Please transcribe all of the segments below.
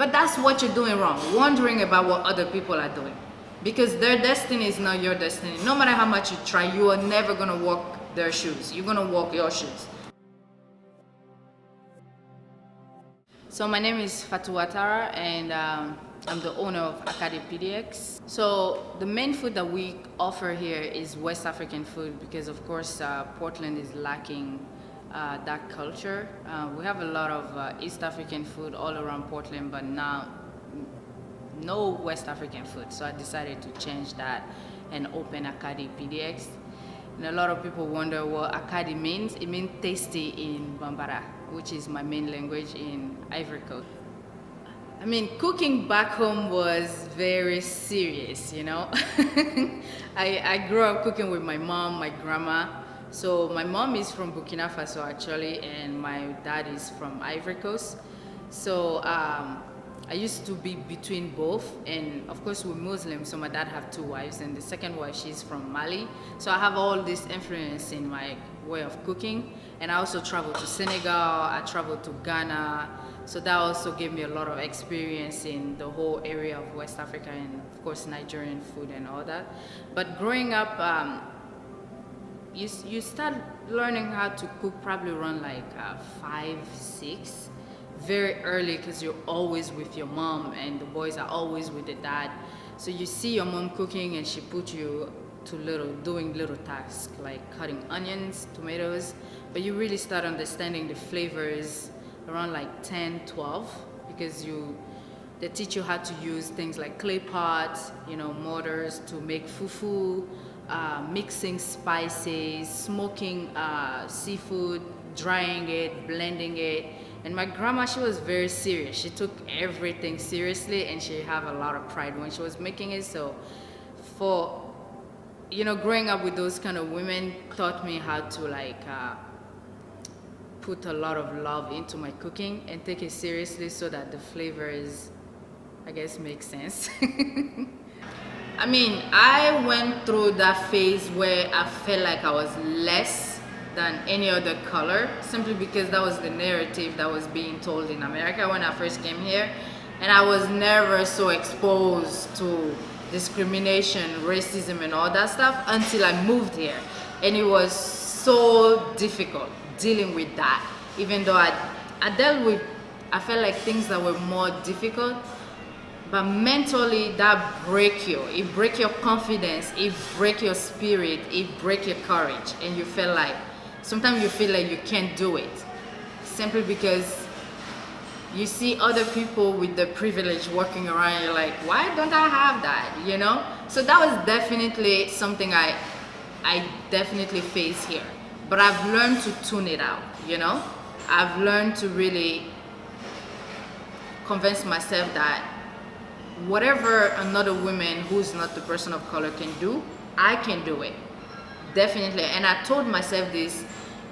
But that's what you're doing wrong, wondering about what other people are doing. Because their destiny is not your destiny. No matter how much you try, you are never gonna walk their shoes. You're gonna walk your shoes. So my name is Fatou Ouattara, and I'm the owner of Akadi PDX. So the main food that we offer here is West African food because, of course, Portland is lacking that culture. We have a lot of East African food all around Portland, but now no West African food. So I decided to change that and open Akadi PDX. And a lot of people wonder what Akadi means. It means tasty in Bambara, which is my main language in Ivory Coast. I mean, cooking back home was very serious, you know. I grew up cooking with my mom, my grandma. So my mom is from Burkina Faso actually, and my dad is from Ivory Coast. So I used to be between both, and of course we're Muslim, so my dad have 2 wives, and the second wife, she's from Mali. So I have all this influence in my way of cooking, and I also traveled to Senegal, I traveled to Ghana, so that also gave me a lot of experience in the whole area of West Africa and of course Nigerian food and all that. But growing up, you start learning how to cook probably around like 5, 6. Very early because you're always with your mom and the boys are always with the dad. So you see your mom cooking and she put you to doing little tasks like cutting onions, tomatoes, but you really start understanding the flavors around like 10, 12 because they teach you how to use things like clay pots, you know, mortars to make fufu, mixing spices, smoking seafood, drying it, blending it. And my grandma, she was very serious. She took everything seriously and she had a lot of pride when she was making it. So for, you know, growing up with those kind of women taught me how to like put a lot of love into my cooking and take it seriously so that the flavors, I guess, make sense. I mean, I went through that phase where I felt like I was less than any other color, simply because that was the narrative that was being told in America when I first came here. And I was never so exposed to discrimination, racism and all that stuff until I moved here. And it was so difficult dealing with that. Even though I dealt with, I felt like things that were more difficult, but mentally that break you. It break your confidence, it break your spirit, it break your courage. And you feel like, sometimes you feel like you can't do it simply because you see other people with the privilege walking around, you're like, why don't I have that, you know? So that was definitely something I definitely face here. But I've learned to tune it out, you know? I've learned to really convince myself that whatever another woman who's not the person of color can do, I can do it. Definitely. And I told myself this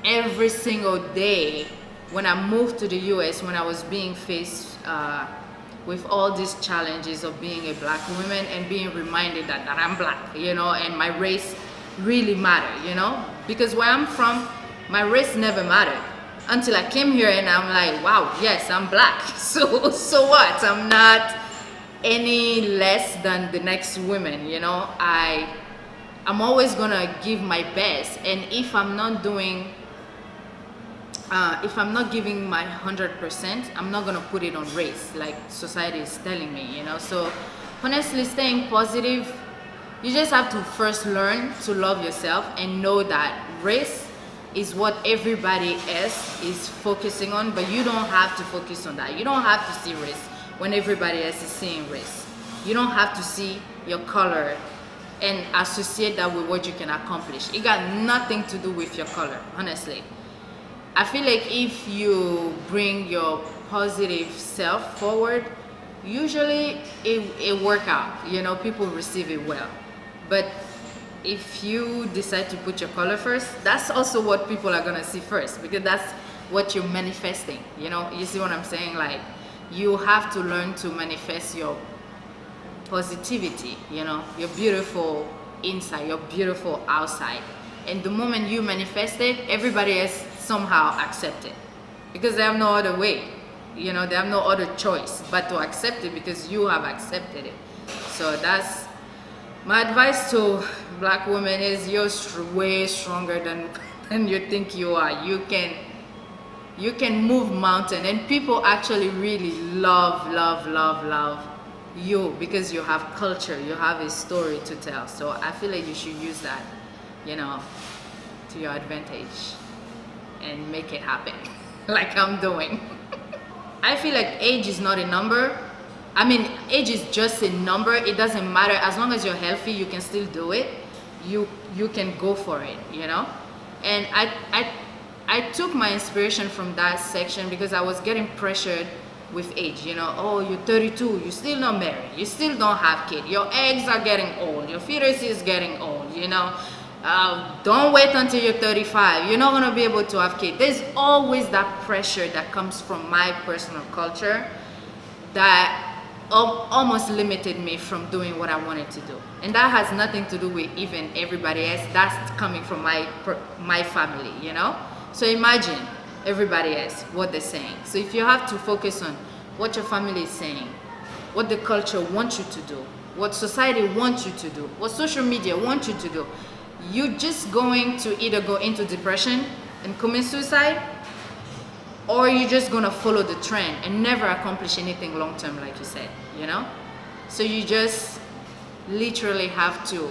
every single day when I moved to the US, when I was being faced with all these challenges of being a black woman and being reminded that I'm black, you know, and my race really mattered, you know, because where I'm from, my race never mattered until I came here and I'm like, wow, yes, I'm black. So what? I'm not any less than the next woman, you know. I'm always gonna give my best, and if I'm not doing, if I'm not giving my 100%, I'm not gonna put it on race, like society is telling me, you know. So honestly, staying positive, you just have to first learn to love yourself and know that race is what everybody else is focusing on, but you don't have to focus on that. You don't have to see race when everybody else is seeing race. You don't have to see your color and associate that with what you can accomplish. It got nothing to do with your color, honestly. I feel like if you bring your positive self forward, usually it works out, you know, people receive it well. But if you decide to put your color first, that's also what people are gonna see first, because that's what you're manifesting, you know. You see what I'm saying? Like, you have to learn to manifest your positivity, you know, your beautiful inside, your beautiful outside. And the moment you manifest it, everybody else somehow accept it, because they have no other way. You know, they have no other choice but to accept it because you have accepted it. So that's my advice to black women is you're way stronger than you think you are. You can move mountain, and people actually really love you because you have culture, you have a story to tell. So I feel like you should use that, you know, to your advantage and make it happen like I'm doing. I feel like age is not a number. I mean, age is just a number. It doesn't matter. As long as you're healthy, you can still do it. You can go for it, you know? And I took my inspiration from that section because I was getting pressured with age, you know. Oh, you're 32, you still not married, you still don't have kids, your eggs are getting old, your fetus is getting old, you know. Don't wait until you're 35, you're not gonna be able to have kids. There's always that pressure that comes from my personal culture that almost limited me from doing what I wanted to do. And that has nothing to do with even everybody else. That's coming from my family, you know. So imagine everybody else, what they're saying. So if you have to focus on what your family is saying, what the culture wants you to do, what society wants you to do, what social media wants you to do, you're just going to either go into depression and commit suicide, or you're just gonna follow the trend and never accomplish anything long term, like you said, you know? So you just literally have to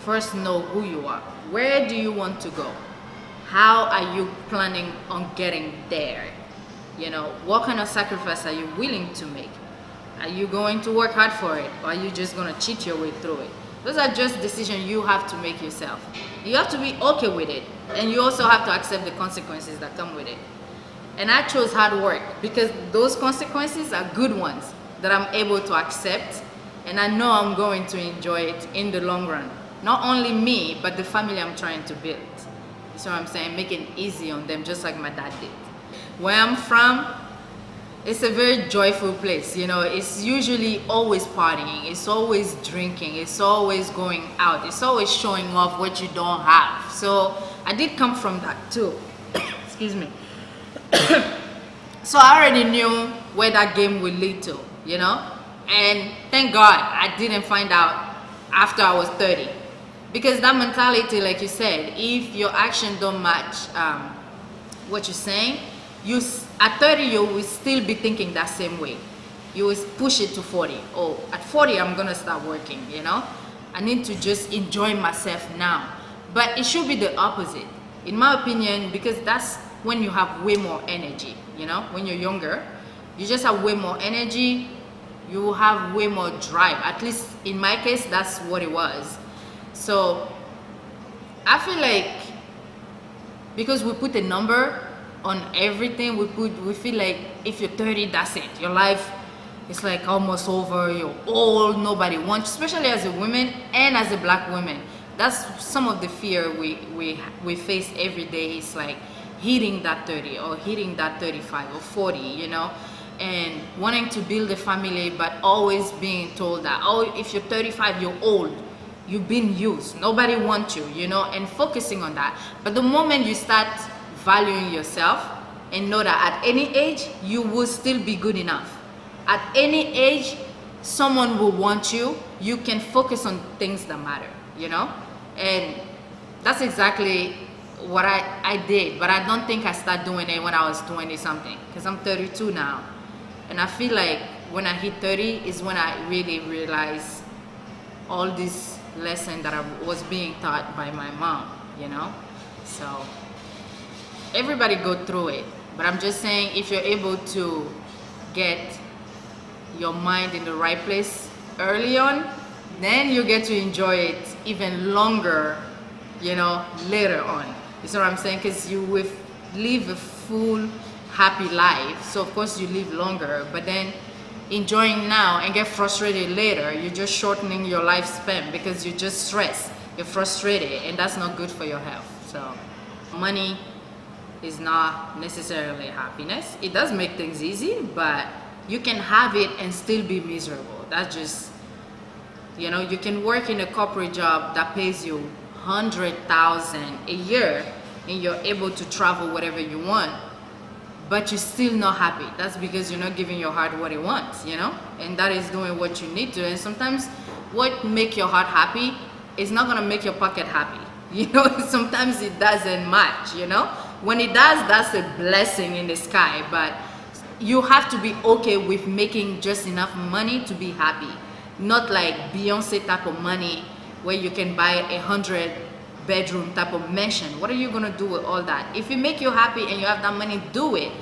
first know who you are. Where do you want to go? How are you planning on getting there? You know, what kind of sacrifice are you willing to make? Are you going to work hard for it, or are you just gonna cheat your way through it? Those are just decisions you have to make yourself. You have to be okay with it, and you also have to accept the consequences that come with it. And I chose hard work because those consequences are good ones that I'm able to accept, and I know I'm going to enjoy it in the long run. Not only me, but the family I'm trying to build. You see what I'm saying? Make it easy on them, just like my dad did. Where I'm from, it's a very joyful place, you know. It's usually always partying, it's always drinking, it's always going out, it's always showing off what you don't have. So I did come from that too. Excuse me. So I already knew where that game would lead to, you know. And thank God I didn't find out after I was 30, because that mentality, like you said, if your action don't match what you're saying, at 30 you will still be thinking that same way. You will push it to 40. Oh, at 40 I'm gonna start working, you know. I need to just enjoy myself now. But it should be the opposite, in my opinion, because that's when you have way more energy, you know. When you're younger, you just have way more energy, you will have way more drive. At least in my case, that's what it was. So I feel like because we put a number on everything, we feel like if you're 30, that's it, your life is like almost over, you're old, nobody wants, especially as a woman and as a black woman. That's some of the fear we face every day. It's like hitting that 30 or hitting that 35 or 40, you know, and wanting to build a family, but always being told that, oh, if you're 35, you're old, you've been used, nobody wants you, you know, and focusing on that. But the moment you start valuing yourself and know that at any age you will still be good enough, at any age someone will want you, you can focus on things that matter, you know. And that's exactly what I did. But I don't think I started doing it when I was 20 something, because I'm 32 now, and I feel like when I hit 30 is when I really realized all this lesson that I was being taught by my mom, you know. So everybody go through it, but I'm just saying, if you're able to get your mind in the right place early on, then you get to enjoy it even longer, you know, later on. You see what I'm saying? Because you will live a full happy life, so of course you live longer, but then enjoying now and get frustrated later, you're just shortening your lifespan because you're just stressed, you're frustrated, and that's not good for your health. So money is not necessarily happiness. It does make things easy, but you can have it and still be miserable. That's just, you know, you can work in a corporate job that pays you 100,000 a year and you're able to travel whatever you want, but you're still not happy. That's because you're not giving your heart what it wants, you know? And that is doing what you need to. And sometimes what make your heart happy is not gonna make your pocket happy. You know, sometimes it doesn't match, you know? When it does, that's a blessing in the sky, but you have to be okay with making just enough money to be happy. Not like Beyonce type of money where you can buy 100-bedroom type of mansion. What are you gonna do with all that? If it make you happy and you have that money, do it.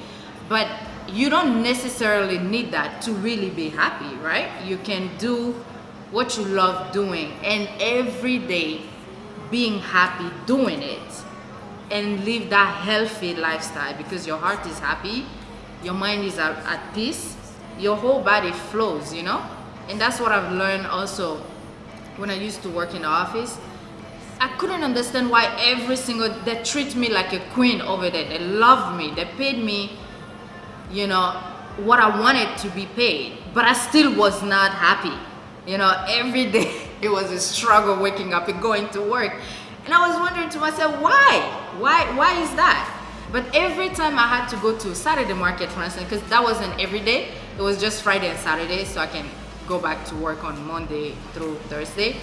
But you don't necessarily need that to really be happy, right? You can do what you love doing and every day being happy doing it and live that healthy lifestyle, because your heart is happy, your mind is at peace, your whole body flows, you know? And that's what I've learned also when I used to work in the office. I couldn't understand why they treat me like a queen over there. They love me, they paid me, you know, what I wanted to be paid, but I still was not happy. You know, every day it was a struggle waking up and going to work. And I was wondering to myself, why is that? But every time I had to go to Saturday market, for instance, because that wasn't every day, it was just Friday and Saturday, so I can go back to work on Monday through Thursday.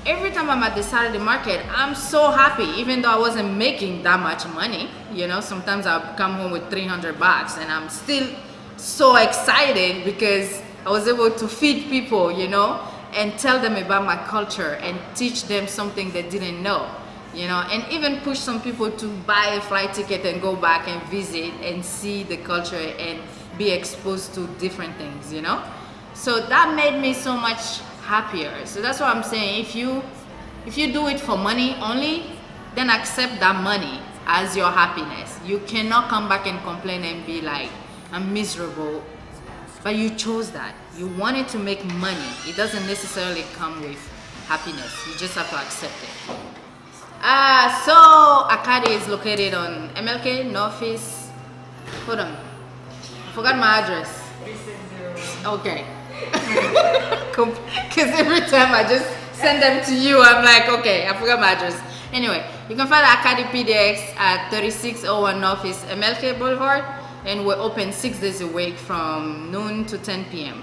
Every time I'm at the Saturday market, I'm so happy, even though I wasn't making that much money. You know, sometimes I'll come home with $300 and I'm still so excited because I was able to feed people, you know, and tell them about my culture and teach them something they didn't know, you know, and even push some people to buy a flight ticket and go back and visit and see the culture and be exposed to different things, you know. So that made me so much happier. So that's what I'm saying. If you do it for money only, then accept that money as your happiness. You cannot come back and complain and be like, I'm miserable. But you chose that. You wanted to make money. It doesn't necessarily come with happiness. You just have to accept it. So Akadi is located on MLK, Northeast. Hold on. I forgot my address. Okay. Because every time I just send them to you, I'm like, okay, I forgot my address. Anyway, you can find Akadi PDX at 3601 Northeast MLK Boulevard. And we're open 6 days a week from noon to 10 p.m.